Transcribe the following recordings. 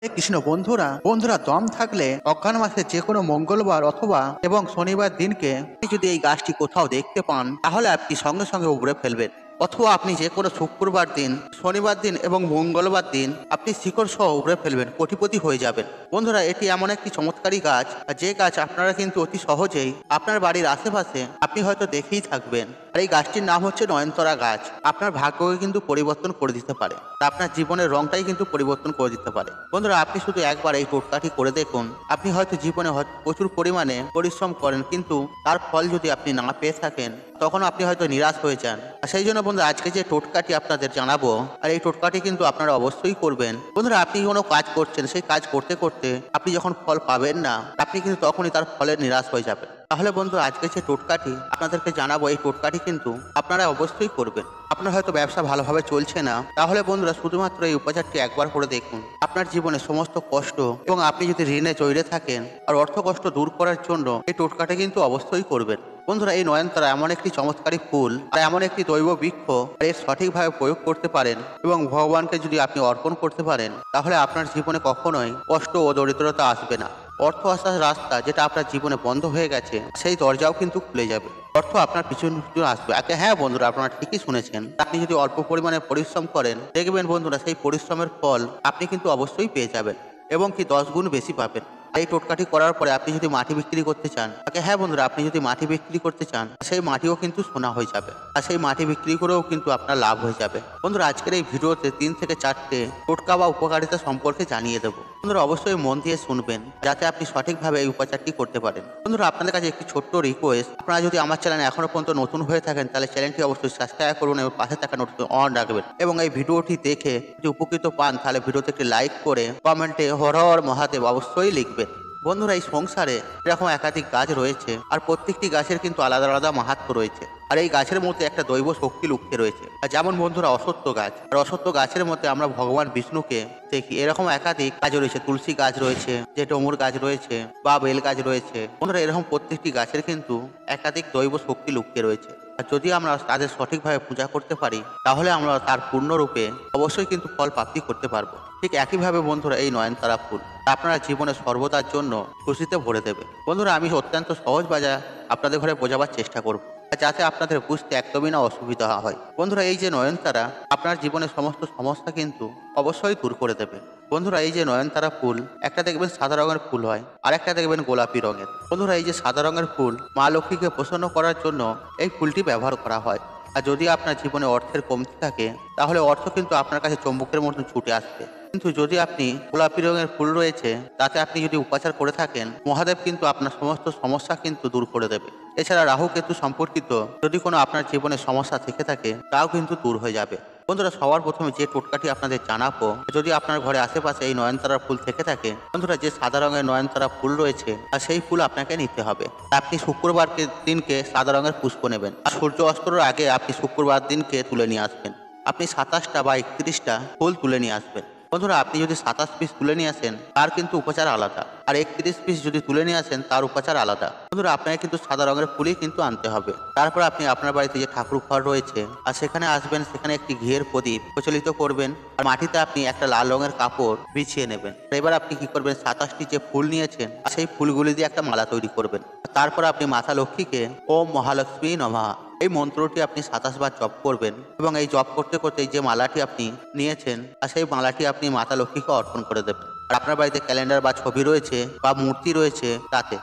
কৃষ্ণ বন্ধুরা বন্ধুরা দম থাকলে অজ্ঞান মাসে যে কোনো মঙ্গলবার অথবা এবং শনিবার দিনকে আপনি যদি এই গাছটি কোথাও দেখতে পান তাহলে আপনি সঙ্গে সঙ্গে উপড়ে ফেলবেন। অথবা আপনি যে কোনো শুক্রবার দিন, শনিবার দিন এবং মঙ্গলবার দিন আপনি শিকড় সহ উপড়ে ফেলবেন, কোটিপতি হয়ে যাবেন। বন্ধুরা এটি এমন একটি চমৎকারী গাছ, যে গাছ আপনারা কিন্তু অতি সহজেই আপনার বাড়ির আশেপাশে আপনি হয়তো দেখেই থাকবেন। আর এই গাছটির নাম হচ্ছে নয়নতারা গাছ। আপনার ভাগ্যকে কিন্তু পরিবর্তন করে দিতে পারে, আপনার জীবনের রংটাই কিন্তু পরিবর্তন করে দিতে পারে। বন্ধুরা আপনি শুধু একবার এই টোটকাটি করে দেখুন। আপনি হয়তো জীবনে প্রচুর পরিমাণে পরিশ্রম করেন, কিন্তু তার ফল যদি আপনি না পেয়ে থাকেন তখন আপনি হয়তো নিরাশ হয়ে যান। আর সেই জন্য বন্ধুরা আজকে যে টোটকাটি আপনাদের জানাবো, আর এই টোটকাটি কিন্তু আপনারা অবশ্যই করবেন। বন্ধুরা আপনি কোনো কাজ করছেন, সেই কাজ করতে করতে আপনি যখন ফল পাবেন না, আপনি কিন্তু তখনই তার ফলে নিরাশ হয়ে যাবেন। তাহলে বন্ধু আজকে যে টোটকাটি আপনাদেরকে জানাবো, এই টোটকাটি কিন্তু আপনারা অবশ্যই করবেন। আপনার হয়তো ব্যবসা ভালোভাবে চলছে না, তাহলে বন্ধুরা শুধুমাত্র এই উপাচারটি একবার করে দেখুন। আপনার জীবনে সমস্ত কষ্ট এবং আপনি যদি ঋণে জড়িয়ে থাকেন আর অর্থ কষ্ট দূর করার জন্য এই টোটকাটা কিন্তু অবশ্যই করবেন। বন্ধুরা এই নয়নতারা এমন একটি চমৎকারী ফুল আর এমন একটি দৈব বৃক্ষ, এর সঠিকভাবে প্রয়োগ করতে পারেন এবং ভগবানকে যদি আপনি অর্পণ করতে পারেন, তাহলে আপনার জীবনে কখনোই কষ্ট ও দরিদ্রতা আসবে না। অর্থ আসার রাস্তা যেটা আপনার জীবনে বন্ধ হয়ে গেছে, সেই দরজাও কিন্তু খুলে যাবে। অর্থ আপনার পিছন পিছন আসবে। হ্যাঁ বন্ধুরা, আপনারা ঠিকই শুনেছেন। আপনি যদি অল্প পরিমাণে পরিশ্রম করেন, দেখবেন বন্ধুরা সেই পরিশ্রমের ফল আপনি কিন্তু অবশ্যই পেয়ে যাবেন এবং কি 10 গুণ বেশি পাবেন। এই টোটকাটি করার পরে আপনি যদি মাটি বিক্রি করতে চান, হ্যাঁ বন্ধুরা, আপনি যদি মাটি বিক্রি করতে চান, সেই মাটিও কিন্তু সোনা হয়ে যাবে। আর সেই মাটি বিক্রি করেও কিন্তু আপনার লাভ হয়ে যাবে। বন্ধুরা আজকের এই ভিডিওতে 3 থেকে 4টে টোটকা বা উপকারিতা সম্পর্কে জানিয়ে দেবো। বন্ধুরা অবশ্যই মন দিয়ে শুনবেন, যাতে আপনি সঠিকভাবে এই উপাচারটি করতে পারেন। বন্ধুরা আপনাদের কাছে একটি ছোট্ট রিকোয়েস্ট, আপনারা যদি আমার চ্যানেল এখনো পর্যন্ত নতুন হয়ে থাকেন, তাহলে চ্যানেলটি অবশ্যই সাবস্ক্রাইব করুন এবং পাশে থাকা নোটিফিকেশন অন রাখবেন। এবং এই ভিডিওটি দেখে যদি উপকৃত পান, তাহলে ভিডিওতে একটি লাইক করে কমেন্টে হর হর মহাদেব অবশ্যই লিখবেন। বন্ধুরা এই সংসারে এরকম একাধিক গাছ রয়েছে, আর প্রত্যেকটি গাছের কিন্তু আলাদা আলাদা মাহাত্ম্য রয়েছে। আর এই গাছের মধ্যে একটা দৈব শক্তি লুকিয়ে রয়েছে। আর যেমন বন্ধুরা অশ্বত্থ গাছ, আর অশ্বত্থ গাছের মধ্যে আমরা ভগবান বিষ্ণুকে দেখি। এরকম একাধিক গাছ রয়েছে, তুলসী গাছ রয়েছে, যে ডমুর গাছ রয়েছে বা বেল গাছ রয়েছে। বন্ধুরা এরকম প্রত্যেকটি গাছের কিন্তু একাধিক দৈব শক্তি লুকিয়ে রয়েছে। আর যদি আমরা তাদের সঠিকভাবে পূজা করতে পারি, তাহলে আমরা তার পূর্ণরূপে অবশ্যই কিন্তু ফল প্রাপ্তি করতে পারবো। ঠিক একইভাবে বন্ধুরা এই নয়নতারা ফুল আপনারা জীবনে সর্বদার জন্য খুশিতে ভরে দেবে। বন্ধুরা আমি অত্যন্ত সহজ ভাষায় আপনাদের ঘরে বোঝাবার চেষ্টা করব, যাতে আপনাদের বুঝতে একদমই না অসুবিধা হয়। বন্ধুরা এই যে নয়নতারা আপনার জীবনের সমস্ত সমস্যা কিন্তু অবশ্যই দূর করে দেবে। বন্ধুরা এই যে নয়নতারা ফুল, একটা দেখবেন সাদা রঙের ফুল হয়, আর একটা দেখবেন গোলাপি রঙের। বন্ধুরা এই যে সাদা রঙের ফুল মা লক্ষ্মীকে প্রসন্ন করার জন্য এই ফুলটি ব্যবহার করা হয়। আর যদি আপনার জীবনে অর্থের কমতি থাকে, তাহলে অর্থ কিন্তু আপনার কাছে চম্বুকের মতন ছুটে আসবে। কিন্তু যদি আপনি গোলাপি রঙের ফুল রয়েছে তাতে আপনি যদি উপাচার করে থাকেন, মহাদেব কিন্তু আপনার সমস্ত সমস্যা কিন্তু দূর করে দেবে। এছাড়া রাহু কেতু সম্পর্কিত যদি কোনো আপনার জীবনে সমস্যা থেকে থাকে, তাও কিন্তু দূর হয়ে যাবে। বন্ধুরা সবার প্রথমে যে টোটকাটি আপনাদের জানাবো, যদি আপনার ঘরে আশেপাশে এই নয়নতারার ফুল থেকে থাকে, বন্ধুরা যে সাদা রঙের নয়নতারা ফুল রয়েছে আর সেই ফুল আপনাকে নিতে হবে। আপনি শুক্রবার দিনকে সাদা রঙের পুষ্প নেবেন, আর সূর্য অস্তরের আগে আপনি শুক্রবার দিনকে তুলে নিয়ে আসবেন। আপনি 27টা বা 31টা ফুল তুলে নিয়ে আসবেন। বন্ধুরা আপনি যদি 27 পিস তুলে নিয়ে আসেন, তার কিন্তু উপাচার আলাদা, আর 31 পিস যদি তুলে নিয়ে আসেন, তার উপাচার আলাদা। বন্ধুরা আপনাকে কিন্তু সাদা রঙের ফুলই কিন্তু আনতে হবে। তারপর আপনি আপনার বাড়িতে যে ঠাকুর ঘর রয়েছে আর সেখানে আসবেন, সেখানে একটি ঘিয়ের প্রদীপ প্রচলিত করবেন, আর মাটিতে আপনি একটা লাল রঙের কাপড় বিছিয়ে নেবেন। এবার আপনি কি করবেন, 27টি যে ফুল নিয়েছেন সেই ফুলগুলি দিয়ে একটা মালা তৈরি করবেন। তারপর আপনি মাতা লক্ষ্মীকে ওম মহালক্ষ্মী নমঃ এই মন্ত্রটি আপনি 27 বার জপ করবেন, এবং এই জপ করতে করতে যে মালাটি আপনি নিয়েছেন আর সেই মালাটি আপনি মাতা লক্ষ্মীকে অর্পণ করে দেবেন। আর আপনার বাড়িতে ক্যালেন্ডার বা ছবি রয়েছে বা মূর্তি রয়েছে, তাতে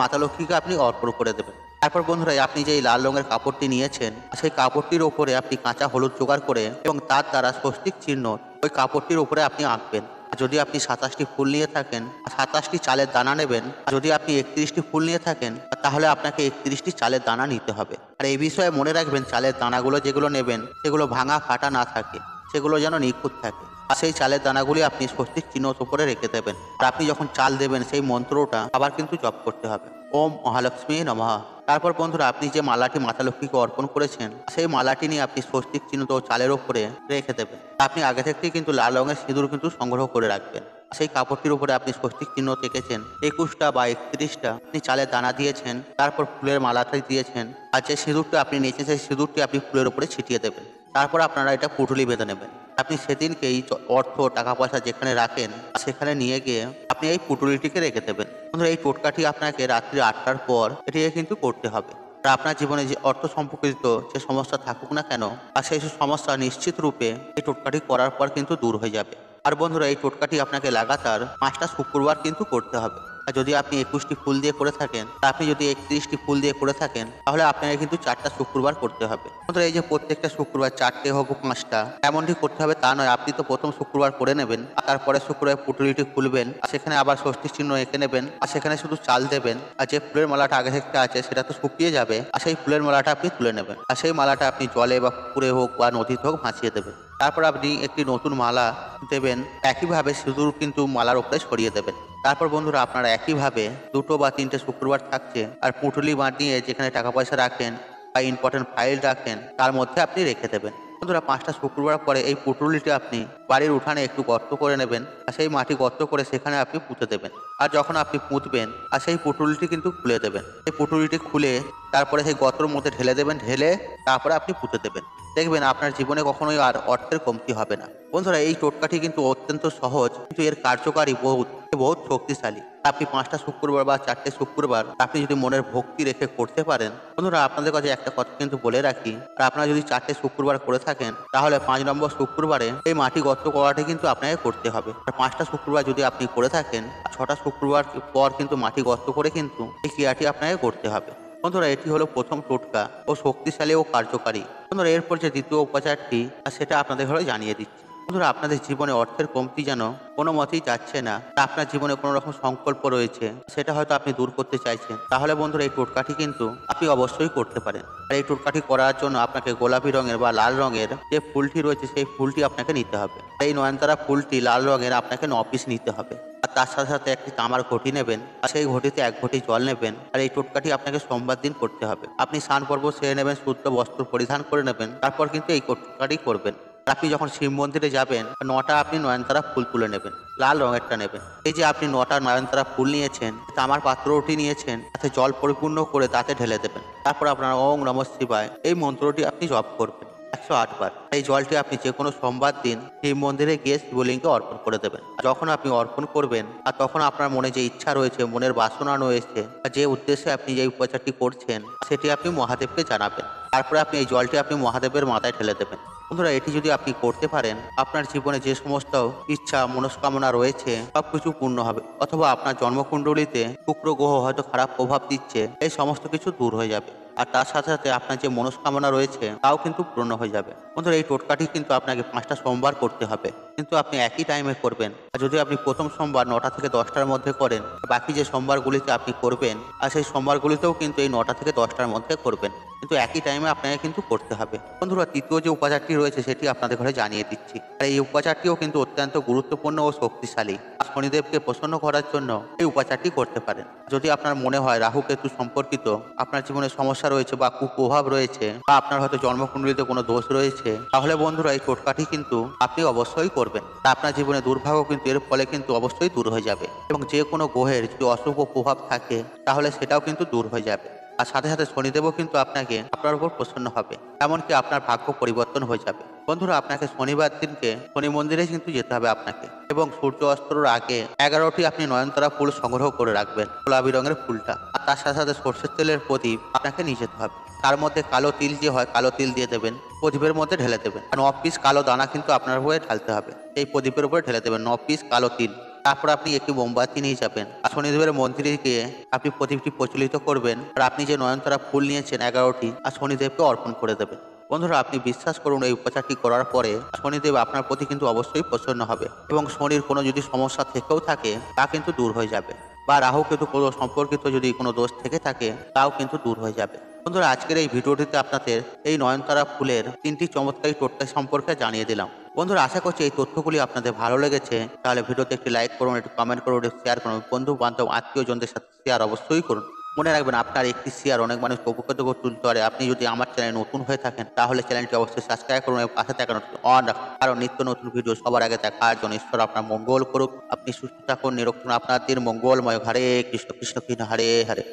মাতা লক্ষ্মীকে আপনি অর্পণ করে দেবেন। তারপর বন্ধুরা আপনি যে লাল রঙের কাপড়টি নিয়েছেন, সেই কাপড়টির ওপরে আপনি কাঁচা হলুদ জোগাড় করে এবং তার দ্বারা স্বস্তিক চিহ্ন ওই কাপড়টির উপরে আপনি আঁকবেন। যদি আপনি 27টি ফুল নিয়ে থাকেন, 27টি চালের দানা নেবেন। যদি আপনি 31টি ফুল নিয়ে থাকেন, তাহলে আপনাকে 31টি চালের দানা নিতে হবে। আর এই বিষয়ে মনে রাখবেন, চালের দানাগুলো যেগুলো নেবেন সেগুলো ভাঙা ফাটা না থাকে, সেগুলো যেন নিখুঁত থাকে। আর সেই চালের দানাগুলি আপনি স্বস্তিক চিহ্ন উপরে রেখে দেবেন। আর আপনি যখন চাল দেবেন, সেই মন্ত্রটা আবার কিন্তু জপ করতে হবে, ওম মহালক্ষ্মী নমঃ। তারপর বন্ধুরা আপনি যে মালাটি মাতা লক্ষ্মীকে অর্পণ করেছেন, সেই মালাটি নিয়ে আপনি স্বস্তিক চিহ্ন তো চালের ওপরে রেখে দেবেন। আপনি আগে থেকেই কিন্তু লাল রঙের সিঁদুর কিন্তু সংগ্রহ করে রাখবেন। সেই কাপড়টির উপরে আপনি স্বস্তিক চিহ্ন এঁকেছেন 21টা বা 31টা। আপনি চালের দানা দিয়েছেন, তারপর ফুলের মালাটি দিয়েছেন, আর যে সিঁদুরটা আপনি নিয়েছেন সেই সিঁদুরটি আপনি ফুলের উপরে ছিটিয়ে দেবেন। তারপর আপনারা এটা পুঁটুলি বেঁধে নেবেন। আপনি সেদিনকে এই অর্থ টাকা পয়সা যেখানে রাখেন সেখানে নিয়ে গিয়ে আপনি এই পুটুলিটিকে রেখে দেবেন। বন্ধুরা এই টোটকাটি আপনাকে রাত্রি 8টার পর এটি কিন্তু করতে হবে। আর আপনার জীবনে যে অর্থ সম্পর্কিত যে সমস্যা থাকুক না কেন আর সেই সমস্যা নিশ্চিত রূপে এই টোটকাটি করার পর কিন্তু দূর হয়ে যাবে। আর বন্ধুরা এই টোটকাটি আপনাকে লাগাতার 5টা শুক্রবার কিন্তু করতে হবে। আর যদি আপনি 21টি ফুল দিয়ে করে থাকেন, আপনি যদি 31টি ফুল দিয়ে করে থাকেন, তাহলে আপনাকে কিন্তু 4টা শুক্রবার করতে হবে। বন্ধুরা এই যে প্রত্যেকটা শুক্রবার 4টে হোক 5টা এমনটি করতে হবে তা নয়। আপনি তো প্রথম শুক্রবার করে নেবেন, আর তারপরে শুক্রবার পুটুলিটি খুলবেন, আর সেখানে আবার ষষ্ঠীর চিহ্ন এঁকে নেবেন, আর সেখানে শুধু চাল দেবেন, আর যে ফুলের মালাটা আগে থেকে আছে সেটা তো শুকিয়ে যাবে, আর সেই ফুলের মালাটা আপনি তুলে নেবেন, আর সেই মালাটা আপনি জলে বা পুকুরে হোক বা নদীতে হোক ভাসিয়ে দেবেন। তারপর আপনি একটি নতুন মালা দেবেন, একইভাবে সিঁদুর কিন্তু মালার উপরে ছড়িয়ে দেবেন। তারপর বন্ধুরা আপনারা একইভাবে 2টো বা 3টে শুক্রবার থাকছে আর পুঁটুলি বানিয়ে যেখানে টাকা পয়সা রাখেন বা ইম্পর্টেন্ট ফাইল রাখেন তার মধ্যে আপনি রেখে দেবেন। বন্ধুরা 5টা শুক্রবার পরে এই পুঁটুলিটি আপনি বাড়ির উঠানে একটু গর্ত করে নেবেন, আর সেই মাটি গর্ত করে সেখানে আপনি পুঁতে দেবেন। আর যখন আপনি পুঁতবেন আর সেই পুঁটুলিটি কিন্তু খুলে দেবেন, সেই পুঁটুলিটি খুলে তারপরে সেই গর্তের মধ্যে ঢেলে দেবেন, ঢেলে তারপরে আপনি পুঁতে দেবেন। দেখবেন আপনার জীবনে কখনোই আর অর্থের কমতি হবে না। বন্ধুরা এই টোটকাটি কিন্তু অত্যন্ত সহজ, কিন্তু এর কার্যকারী বহুত শক্তিশালী। আপনি 5টা শুক্রবার বা 4টে শুক্রবার আপনি যদি মনের ভক্তি রেখে করতে পারেন, বন্ধুরা আপনাদের কাছে একটা কথা কিন্তু বলে রাখি, আর আপনারা যদি 4টে শুক্রবার করে থাকেন তাহলে 5 নম্বর শুক্রবারে এই মাটি গর্ত করাটি কিন্তু আপনাকে করতে হবে। আর 5টা শুক্রবার যদি আপনি করে থাকেন, 6টা শুক্রবার পর কিন্তু মাটি গর্ত করে কিন্তু এই ক্রিয়াটি আপনাকে করতে হবে। বন্ধুরা এটি হলো প্রথম টোটকা ও শক্তিশালী ও কার্যকারী। বন্ধুরা এরপর যে দ্বিতীয় উপচারটি সেটা আপনাদের ঘরে জানিয়ে দিচ্ছি। বন্ধুরা আপনাদের জীবনে অর্থের কমতি যেন কোনো মতেই যাচ্ছে না, আপনার জীবনে কোনো রকম সংকল্প রয়েছে সেটা হয়তো আপনি দূর করতে চাইছেন, তাহলে বন্ধুরা এই টোটকাটি কিন্তু আপনি অবশ্যই করতে পারেন। আর এই টোটকাটি করার জন্য আপনাকে গোলাপি রঙের বা লাল রঙের যে ফুলটি রয়েছে সেই ফুলটি আপনাকে নিতে হবে। এই নয়নতারা ফুলটি লাল রঙের আপনাকে 9 পিস নিতে হবে। আর তার সাথে সাথে একটি তামার ঘটি নেবেন, আর সেই ঘটিতে 1 ঘটি জল নেবেন। আর এই টোটকাটি আপনাকে সোমবার দিন করতে হবে। আপনি স্নান পর্ব সেরে নেবেন, শুদ্ধ বস্ত্র পরিধান করে নেবেন, তারপর কিন্তু এই টোটকাটি করবেন। আপনি যখন শিব মন্দিরে যাবেন 9টা আপনি নয়নতারা ফুল তুলে নেবেন, লাল রঙেরটা নেবেন। এই যে আপনি 9টা নয়নতারা ফুল নিয়েছেন, তামার পাত্রটি নিয়েছেন, তাতে জল পরিপূর্ণ করে তাতে ঢেলে দেবেন। তারপর আপনার ওং নমঃ শিবায় এই মন্ত্রটি আপনি জপ করবেন 108 বার। এই জলটি আপনি যে কোনো সোমবার দিন শিব মন্দিরে গিয়ে শিবলিঙ্গে অর্পণ করে দেবেন। যখন আপনি অর্পণ করবেন আর তখন আপনার মনে যে ইচ্ছা রয়েছে, মনের বাসনা রয়েছে, যে উদ্দেশ্যে আপনি যে উপচারটি করছেন সেটি আপনি মহাদেবকে জানাবেন। তারপরে আপনি এই জলটি আপনি মহাদেবের মাথায় ঢেলে দেবেন। বন্ধুরা এটি যদি আপনি করতে পারেন, আপনার জীবনে যে সমস্ত ইচ্ছা মনস্কামনা রয়েছে সবকিছু পূর্ণ হবে, অথবা আপনার জন্মকুণ্ডলিতে শুক্র গ্রহ হয়তো খারাপ প্রভাব দিচ্ছে, এই সমস্ত কিছু দূর হয়ে যাবে। আর তার সাথে সাথে আপনার যে মনস্কামনা রয়েছে তাও কিন্তু পূর্ণ হয়ে যাবে। বন্ধুরা এই টোটকাটি কিন্তু আপনাকে 5টা সোমবার করতে হবে, কিন্তু আপনি একই টাইমে করবেন। আর যদি আপনি প্রথম সোমবার 9টা থেকে 10টার মধ্যে করেন, বাকি যে সোমবারগুলিতে আপনি করবেন আর সেই সোমবারগুলিতেও কিন্তু এই 9টা থেকে 10টার মধ্যে করবেন, কিন্তু একই টাইমে আপনাকে কিন্তু করতে হবে। বন্ধুরা তৃতীয় যে উপাচারটি রয়েছে সেটি আপনাদের ঘরে জানিয়ে দিচ্ছি। আর এই উপাচারটিও কিন্তু অত্যন্ত গুরুত্বপূর্ণ ও শক্তিশালী। শনিদেবকে প্রসন্ন করার জন্য এই উপাচারটি করতে পারেন। যদি আপনার মনে হয় রাহু কেতু সম্পর্কিত আপনার জীবনে সমস্যা রয়েছে বা কুপ্রভাব রয়েছে, বা আপনার হয়তো জন্মকুণ্ডলিতে কোনো দোষ রয়েছে, তাহলে বন্ধুরা এই টোটকাটি কিন্তু আপনি অবশ্যই করবেন। তা আপনার জীবনে দুর্ভাগ্য কিন্তু এর ফলে কিন্তু অবশ্যই দূর হয়ে যাবে, এবং যে কোনো গ্রহের যদি অশুভ প্রভাব থাকে তাহলে সেটাও কিন্তু দূর হয়ে যাবে। আর সাথে সাথে শনিদেবও কিন্তু আপনার উপর প্রসন্ন হবে, এমনকি আপনার ভাগ্য পরিবর্তন হয়ে যাবে। বন্ধুরা আপনাকে শনিবার দিনকে শনি মন্দিরে কিন্তু যেতে হবে আপনাকে, এবং সূর্য অস্তরের আগে 11টি আপনি নয়নতারা ফুল সংগ্রহ করে রাখবেন, গোলাপি রঙের ফুলটা। আর তার সাথে সাথে সর্ষের তেলের প্রদীপ আপনাকে নিয়ে যেতে হবে। তার মধ্যে কালো তিল যে হয় কালো তিল দিয়ে দেবেন, প্রদীপের মধ্যে ঢেলে দেবেন। আর 9 পিস কালো দানা কিন্তু আপনার উপরে ঢালতে হবে, এই প্রদীপের উপরে ঢেলে দেবেন 9 পিস কালো তিল। তারপর আপনি একটি মোমবাতি নিয়ে যাবেন, আর শনিদেবের মন্দিরে গিয়ে আপনি প্রদীপটি প্রচলিত করবেন। আর আপনি যে নয়নতারা ফুল নিয়েছেন 11টি, আর শনিদেবকে অর্পণ করে দেবেন। বন্ধুরা আপনি বিশ্বাস করুন, এই উপচারটি করার পরে শনিদেব আপনার প্রতি কিন্তু অবশ্যই প্রসন্ন হবে, এবং শনির কোনো যদি সমস্যা থেকেও থাকে তা কিন্তু দূর হয়ে যাবে, বা রাহু কেতু কোনো সম্পর্কিত যদি কোনো দোষ থেকে থাকে তাও কিন্তু দূর হয়ে যাবে। বন্ধুরা আজকের এই ভিডিওটিতে আপনাদের এই নয়নতারা ফুলের 3টি চমৎকারী টোটকা সম্পর্কে জানিয়ে দিলাম। বন্ধুরা আশা করছি এই তথ্যগুলি আপনাদের ভালো লেগেছে। তাহলে ভিডিওতে একটি লাইক করুন, একটি কমেন্ট করুন, একটি শেয়ার করুন, বন্ধু বান্ধব আত্মীয়জনদের সাথে শেয়ার অবশ্যই করুন। মনে রাখবেন আপনার একটি শেয়ার অনেক মানুষ উপকৃত করে তুলতে পারে। আপনি যদি আমার চ্যানেলে নতুন হয়ে থাকেন তাহলে চ্যানেলটি অবশ্যই সাবস্ক্রাইব করুন এবং পাশে থাকা অন রাখুন, কারণ নিত্য নতুন ভিডিও সবার আগে দেখার জন্য। ঈশ্বর আপনার মঙ্গল করুক, আপনি সুস্থ থাকুন, নিরক্ষণ আপনার দিন মঙ্গলময়। হরে কৃষ্ণ কৃষ্ণ কৃষ্ণ হরে হরে।